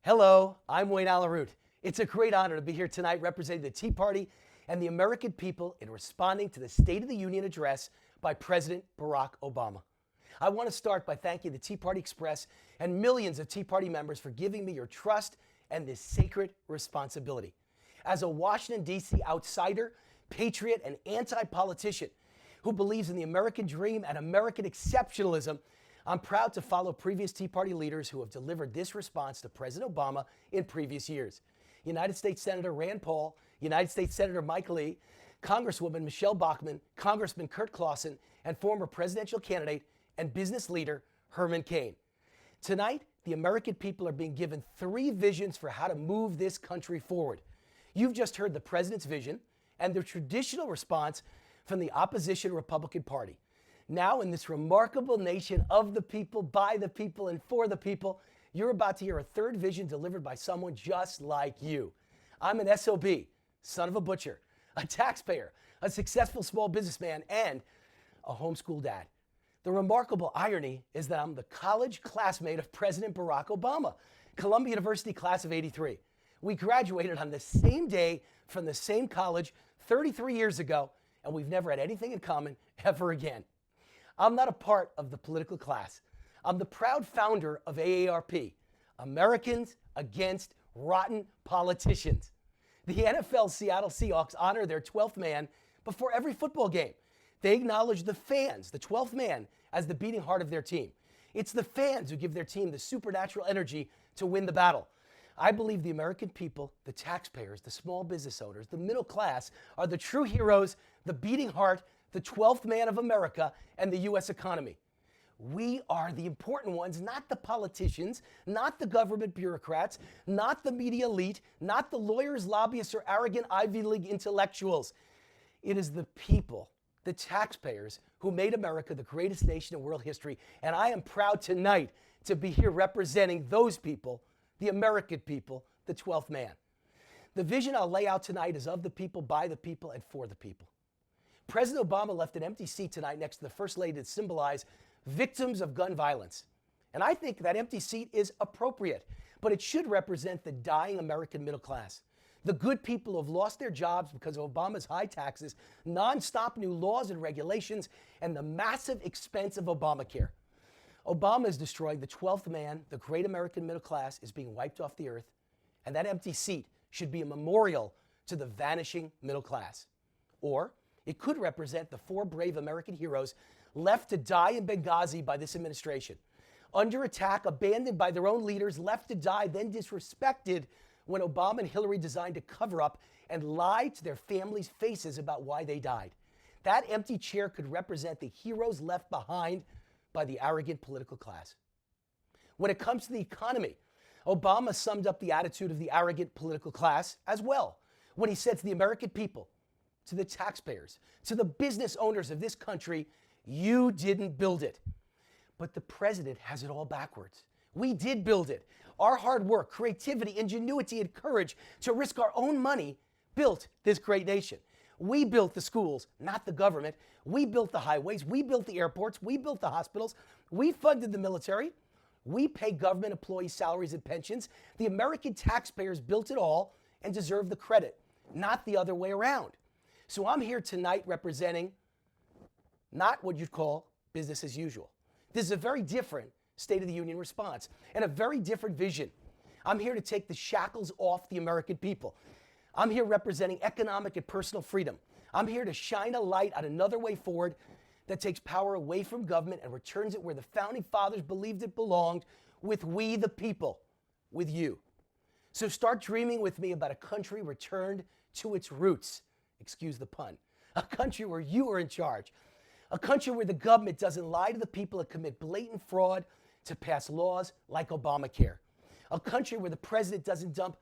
Hello, I'm Wayne Allyn. It's a great honor to be here tonight representing the Tea Party and the American people in responding to the State of the Union address by President Barack Obama. I want to start by thanking the Tea Party Express and millions of Tea Party members for giving me your trust and this sacred responsibility. As a Washington, D.C. outsider, patriot, and anti-politician who believes in the American dream and American exceptionalism, I'm proud to follow previous Tea Party leaders who have delivered this response to President Obama in previous years. United States Senator Rand Paul, United States Senator Mike Lee, Congresswoman Michelle Bachmann, Congressman Kurt Clausen, and former presidential candidate and business leader Herman Cain. Tonight, the American people are being given 3 visions for how to move this country forward. You've just heard the president's vision and the traditional response from the opposition Republican Party. Now, in this remarkable nation of the people, by the people, and for the people, you're about to hear a third vision delivered by someone just like you. I'm an SOB, son of a butcher, a taxpayer, a successful small businessman, and a homeschool dad. The remarkable irony is that I'm the college classmate of President Barack Obama, Columbia University class of '83. We graduated on the same day from the same college 33 years ago, and we've never had anything in common ever again. I'm not a part of the political class. I'm the proud founder of AARP, Americans Against Rotten Politicians. The NFL Seattle Seahawks honor their 12th man before every football game. They acknowledge the fans, the 12th man, as the beating heart of their team. It's the fans who give their team the supernatural energy to win the battle. I believe the American people, the taxpayers, the small business owners, the middle class are the true heroes, the beating heart, the 12th man of America and the U.S. economy. We are the important ones, not the politicians, not the government bureaucrats, not the media elite, not the lawyers, lobbyists, or arrogant Ivy League intellectuals. It is the people, the taxpayers, who made America the greatest nation in world history. And I am proud tonight to be here representing those people, the American people, the 12th man. The vision I'll lay out tonight is of the people, by the people, and for the people. President Obama left an empty seat tonight next to the First Lady to symbolize victims of gun violence. And I think that empty seat is appropriate, but it should represent the dying American middle class, the good people who have lost their jobs because of Obama's high taxes, nonstop new laws and regulations, and the massive expense of Obamacare. Obama is destroying the 12th man, the great American middle class is being wiped off the earth, and that empty seat should be a memorial to the vanishing middle class. Or it could represent the 4 brave American heroes left to die in Benghazi by this administration. Under attack, abandoned by their own leaders, left to die, then disrespected when Obama and Hillary designed to cover up and lie to their families' faces about why they died. That empty chair could represent the heroes left behind by the arrogant political class. When it comes to the economy, Obama summed up the attitude of the arrogant political class as well when he said to the American people, to the taxpayers, to the business owners of this country, you didn't build it. But the president has it all backwards. We did build it. Our hard work, creativity, ingenuity, and courage to risk our own money built this great nation. We built the schools, not the government. We built the highways. We built the airports. We built the hospitals. We funded the military. We pay government employees' salaries and pensions. The American taxpayers built it all and deserve the credit, not the other way around. So I'm here tonight representing not what you'd call business as usual. This is a very different State of the Union response and a very different vision. I'm here to take the shackles off the American people. I'm here representing economic and personal freedom. I'm here to shine a light on another way forward that takes power away from government and returns it where the founding fathers believed it belonged, with we the people, with you. So start dreaming with me about a country returned to its roots. Excuse the pun. A country where you are in charge. A country where the government doesn't lie to the people and commit blatant fraud to pass laws like Obamacare. A country where the president doesn't dump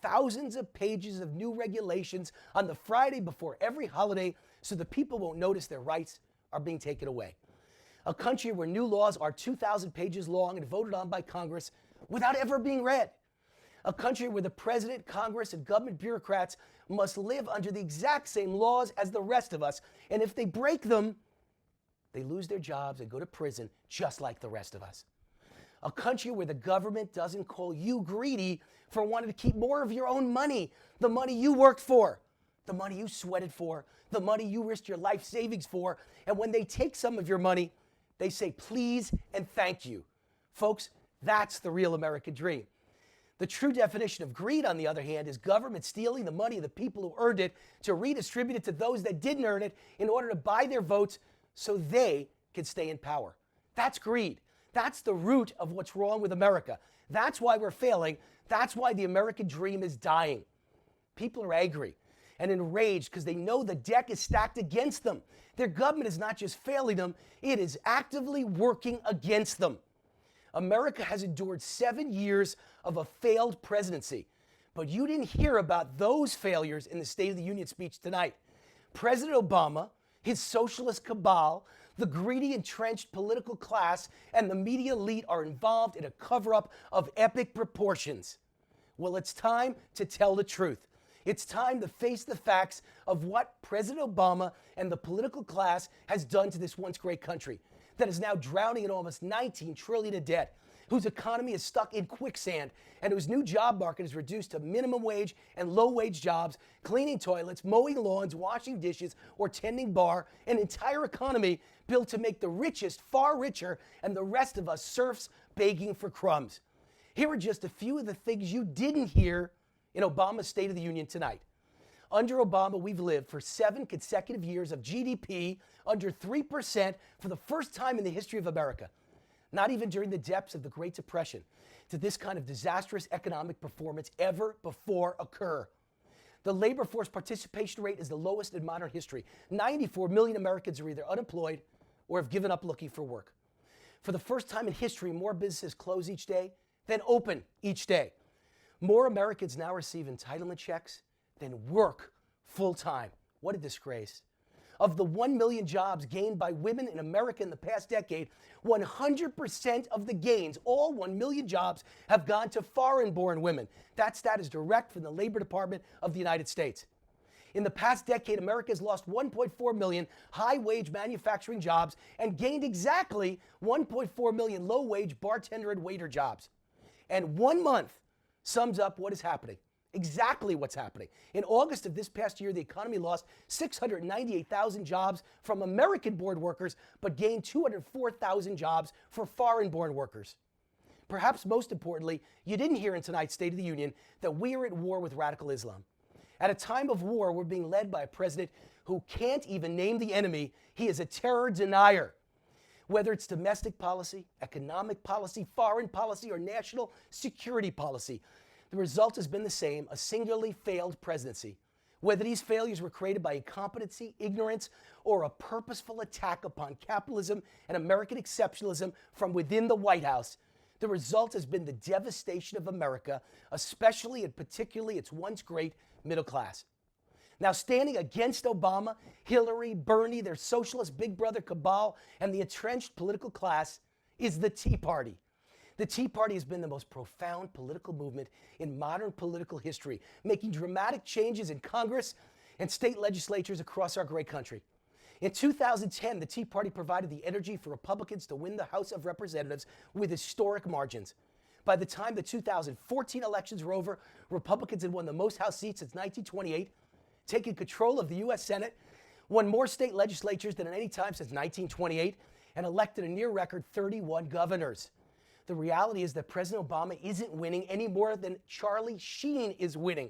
thousands of pages of new regulations on the Friday before every holiday so the people won't notice their rights are being taken away. A country where new laws are 2,000 pages long and voted on by Congress without ever being read. A country where the president, Congress, and government bureaucrats must live under the exact same laws as the rest of us, and if they break them, they lose their jobs and go to prison just like the rest of us. A country where the government doesn't call you greedy for wanting to keep more of your own money, the money you worked for, the money you sweated for, the money you risked your life savings for. And when they take some of your money, they say please and thank you. Folks, that's the real American dream. The true definition of greed, on the other hand, is government stealing the money of the people who earned it to redistribute it to those that didn't earn it in order to buy their votes so they can stay in power. That's greed. That's the root of what's wrong with America. That's why we're failing. That's why the American dream is dying. People are angry and enraged because they know the deck is stacked against them. Their government is not just failing them, it is actively working against them. America has endured 7 years of a failed presidency, but you didn't hear about those failures in the State of the Union speech tonight. President Obama, his socialist cabal, the greedy, entrenched political class, and the media elite are involved in a cover-up of epic proportions. Well, it's time to tell the truth. It's time to face the facts of what President Obama and the political class has done to this once great country that is now drowning in almost $19 trillion in debt, whose economy is stuck in quicksand, and whose new job market is reduced to minimum wage and low-wage jobs, cleaning toilets, mowing lawns, washing dishes, or tending bar, an entire economy built to make the richest far richer and the rest of us serfs begging for crumbs. Here are just a few of the things you didn't hear in Obama's State of the Union tonight. Under Obama, we've lived for 7 consecutive years of GDP under 3% for the first time in the history of America. Not even during the depths of the Great Depression did this kind of disastrous economic performance ever before occur. The labor force participation rate is the lowest in modern history. 94 million Americans are either unemployed or have given up looking for work. For the first time in history, more businesses close each day than open each day. More Americans now receive entitlement checks than work full-time. What a disgrace. Of the 1 million jobs gained by women in America in the past decade, 100% of the gains, all 1 million jobs, have gone to foreign-born women. That stat is direct from the Labor Department of the United States. In the past decade, America has lost 1.4 million high-wage manufacturing jobs and gained exactly 1.4 million low-wage bartender and waiter jobs. And 1 month sums up what is happening. Exactly what's happening. In August of this past year, the economy lost 698,000 jobs from American-born workers, but gained 204,000 jobs for foreign-born workers. Perhaps most importantly, you didn't hear in tonight's State of the Union that we are at war with radical Islam. At a time of war, we're being led by a president who can't even name the enemy. He is a terror denier. Whether it's domestic policy, economic policy, foreign policy, or national security policy, the result has been the same, a singularly failed presidency. Whether these failures were created by incompetency, ignorance, or a purposeful attack upon capitalism and American exceptionalism from within the White House, the result has been the devastation of America, especially and particularly its once great middle class. Now, standing against Obama, Hillary, Bernie, their socialist big brother cabal, and the entrenched political class is the Tea Party. The Tea Party has been the most profound political movement in modern political history, making dramatic changes in Congress and state legislatures across our great country. In 2010, the Tea Party provided the energy for Republicans to win the House of Representatives with historic margins. By the time the 2014 elections were over, Republicans had won the most House seats since 1928, taken control of the U.S. Senate, won more state legislatures than at any time since 1928, and elected a near-record 31 governors. The reality is that President Obama isn't winning any more than Charlie Sheen is winning.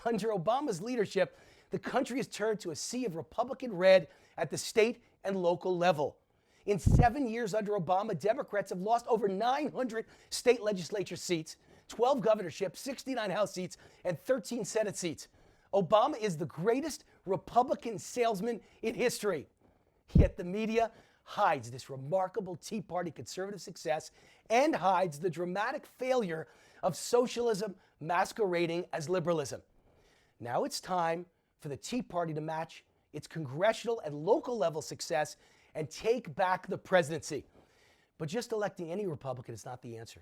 Under Obama's leadership, the country has turned to a sea of Republican red at the state and local level. In 7 years under Obama, Democrats have lost over 900 state legislature seats, 12 governorships, 69 House seats, and 13 Senate seats. Obama is the greatest Republican salesman in history. Yet the media hides this remarkable Tea Party conservative success and hides the dramatic failure of socialism masquerading as liberalism. Now it's time for the Tea Party to match its congressional and local level success and take back the presidency. But just electing any Republican is not the answer.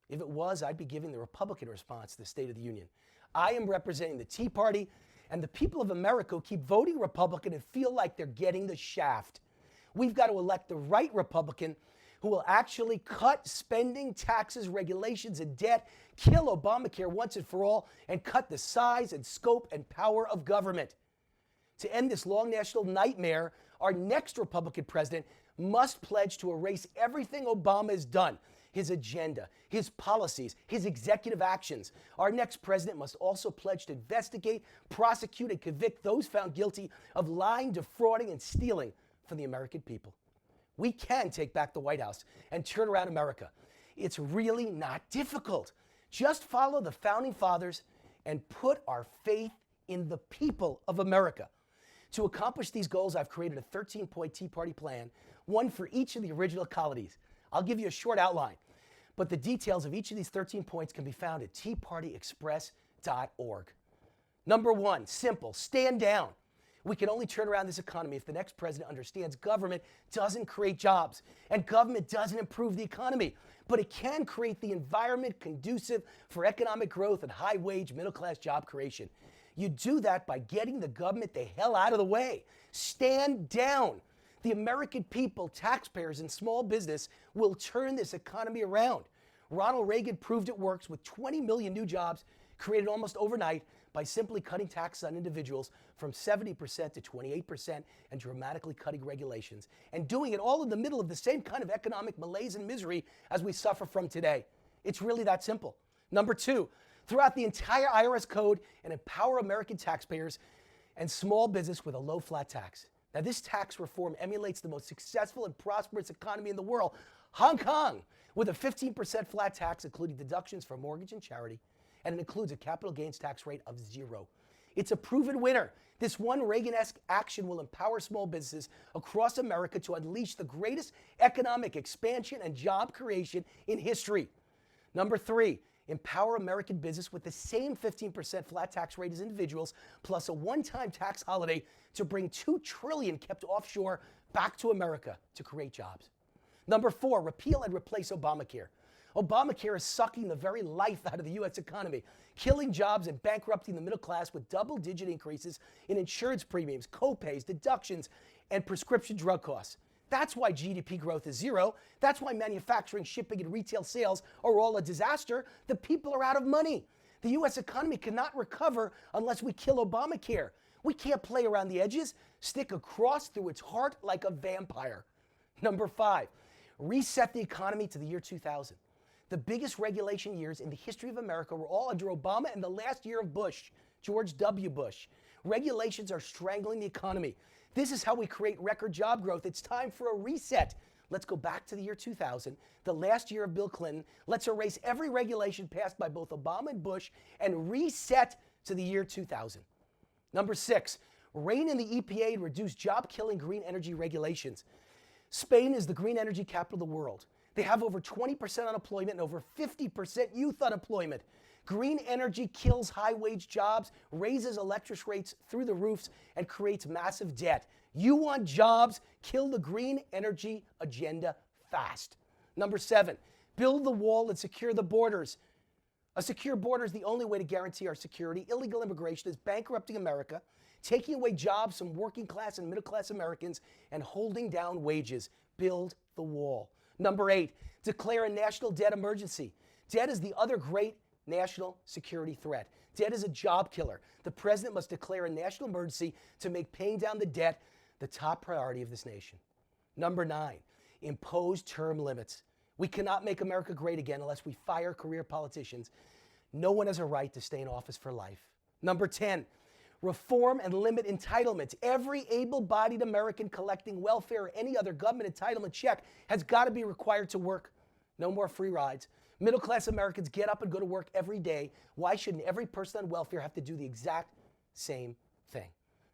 If it was, I'd be giving the Republican response to the State of the Union. I am representing the Tea Party and the people of America who keep voting Republican and feel like they're getting the shaft. We've got to elect the right Republican who will actually cut spending, taxes, regulations, and debt, kill Obamacare once and for all, and cut the size and scope and power of government. To end this long national nightmare, our next Republican president must pledge to erase everything Obama has done, his agenda, his policies, his executive actions. Our next president must also pledge to investigate, prosecute, and convict those found guilty of lying, defrauding, and stealing from the American people. We can take back the White House and turn around America. It's really not difficult. Just follow the founding fathers and put our faith in the people of America. To accomplish these goals, I've created a 13-point Tea Party plan, one for each of the original colonies. I'll give you a short outline, but the details of each of these 13 points can be found at teapartyexpress.org. Number one, simple, stand down. We can only turn around this economy if the next president understands government doesn't create jobs and government doesn't improve the economy, but it can create the environment conducive for economic growth and high-wage, middle-class job creation. You do that by getting the government the hell out of the way. Stand down. The American people, taxpayers, and small business will turn this economy around. Ronald Reagan proved it works with 20 million new jobs created almost overnight by simply cutting taxes on individuals from 70% to 28% and dramatically cutting regulations, and doing it all in the middle of the same kind of economic malaise and misery as we suffer from today. It's really that simple. Number two, throughout the entire IRS code and empower American taxpayers and small business with a low flat tax. Now, this tax reform emulates the most successful and prosperous economy in the world, Hong Kong, with a 15% flat tax, including deductions for mortgage and charity, and it includes a capital gains tax rate of 0. It's a proven winner. This one Reagan-esque action will empower small businesses across America to unleash the greatest economic expansion and job creation in history. Number three, empower American business with the same 15% flat tax rate as individuals, plus a one-time tax holiday to bring $2 trillion kept offshore back to America to create jobs. Number four, repeal and replace Obamacare. Obamacare is sucking the very life out of the U.S. economy, killing jobs and bankrupting the middle class with double-digit increases in insurance premiums, co-pays, deductions, and prescription drug costs. That's why GDP growth is 0. That's why manufacturing, shipping, and retail sales are all a disaster. The people are out of money. The U.S. economy cannot recover unless we kill Obamacare. We can't play around the edges, stick a cross through its heart like a vampire. Number five, reset the economy to the year 2000. The biggest regulation years in the history of America were all under Obama and the last year of Bush, George W. Bush. Regulations are strangling the economy. This is how we create record job growth. It's time for a reset. Let's go back to the year 2000, the last year of Bill Clinton. Let's erase every regulation passed by both Obama and Bush and reset to the year 2000. Number six, rein in the EPA and reduce job-killing green energy regulations. Spain is the green energy capital of the world. They have over 20% unemployment and over 50% youth unemployment. Green energy kills high-wage jobs, raises electric rates through the roofs, and creates massive debt. You want jobs? Kill the green energy agenda fast. Number seven, build the wall and secure the borders. A secure border is the only way to guarantee our security. Illegal immigration is bankrupting America, taking away jobs from working class and middle class Americans, and holding down wages. Build the wall. Number eight, declare a national debt emergency. Debt is the other great national security threat. Debt is a job killer. The president must declare a national emergency to make paying down the debt the top priority of this nation. Number nine, impose term limits. We cannot make America great again unless we fire career politicians. No one has a right to stay in office for life. Number 10, reform and limit entitlements. Every able-bodied American collecting welfare or any other government entitlement check has got to be required to work. No more free rides. Middle-class Americans get up and go to work every day. Why shouldn't every person on welfare have to do the exact same thing?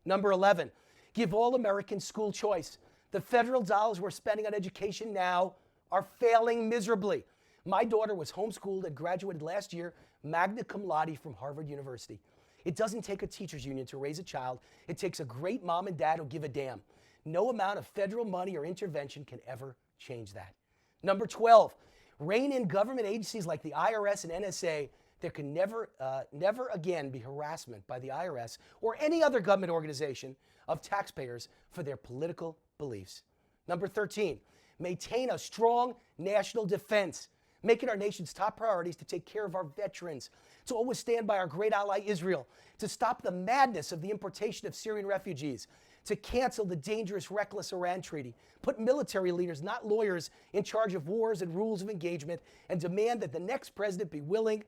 Number 11, give all Americans school choice. The federal dollars we're spending on education now are failing miserably. My daughter was homeschooled and graduated last year, magna cum laude from Harvard University. It doesn't take a teachers union to raise a child. It takes a great mom and dad who give a damn. No amount of federal money or intervention can ever change that. Number 12, rein in government agencies like the IRS and NSA. There can never again be harassment by the IRS or any other government organization of taxpayers for their political beliefs. Number 13, maintain a strong national defense, making our nation's top priorities to take care of our veterans, to always stand by our great ally Israel, to stop the madness of the importation of Syrian refugees, to cancel the dangerous, reckless Iran treaty, put military leaders, not lawyers, in charge of wars and rules of engagement, and demand that the next president be willing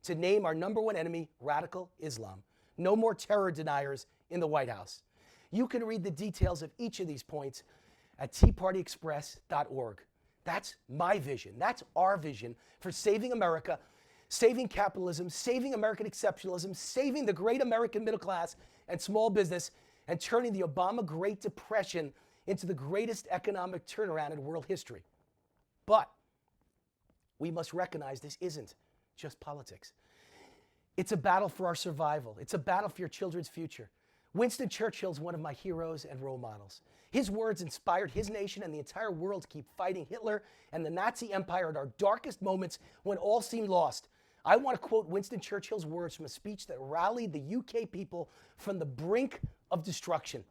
to name our number one enemy, radical Islam. No more terror deniers in the White House. You can read the details of each of these points at teapartyexpress.org. That's my vision. That's our vision for saving America, saving capitalism, saving American exceptionalism, saving the great American middle class and small business, and turning the Obama Great Depression into the greatest economic turnaround in world history. But we must recognize this isn't just politics. It's a battle for our survival. It's a battle for your children's future. Winston Churchill is one of my heroes and role models. His words inspired his nation and the entire world to keep fighting Hitler and the Nazi Empire at our darkest moments when all seemed lost. I want to quote Winston Churchill's words from a speech that rallied the UK people from the brink of destruction.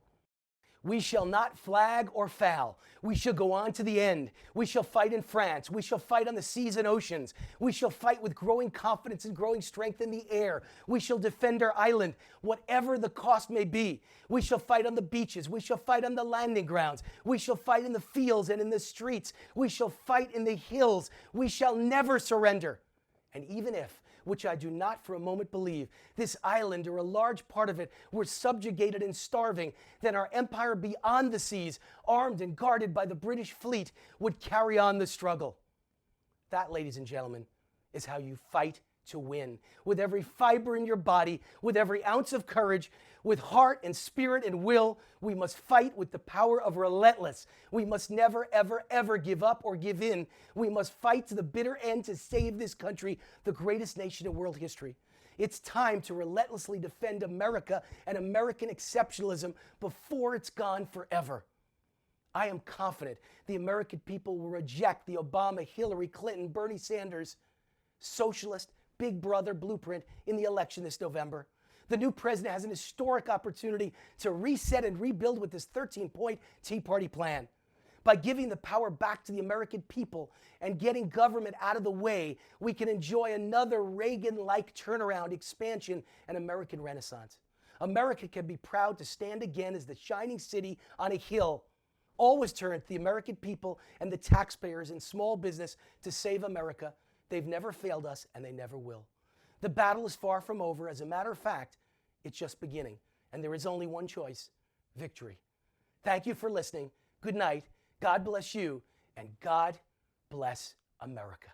We shall not flag or foul. We shall go on to the end. We shall fight in France. We shall fight on the seas and oceans. We shall fight with growing confidence and growing strength in the air. We shall defend our island, whatever the cost may be. We shall fight on the beaches. We shall fight on the landing grounds. We shall fight in the fields and in the streets. We shall fight in the hills. We shall never surrender. And even if, which I do not for a moment believe, this island or a large part of it were subjugated and starving, then our empire beyond the seas, armed and guarded by the British fleet, would carry on the struggle. That, ladies and gentlemen, is how you fight to win. With every fiber in your body, with every ounce of courage, with heart and spirit and will, we must fight with the power of relentless. We must never, ever, ever give up or give in. We must fight to the bitter end to save this country, the greatest nation in world history. It's time to relentlessly defend America and American exceptionalism before it's gone forever. I am confident the American people will reject the Obama, Hillary Clinton, Bernie Sanders socialist Big Brother blueprint in the election this November. The new president has an historic opportunity to reset and rebuild with this 13-point Tea Party plan. By giving the power back to the American people and getting government out of the way, we can enjoy another Reagan-like turnaround, expansion, and American renaissance. America can be proud to stand again as the shining city on a hill. Always turn to the American people and the taxpayers and small business to save America. They've never failed us, and they never will. The battle is far from over. As a matter of fact, it's just beginning, and there is only one choice: victory. Thank you for listening. Good night. God bless you, and God bless America.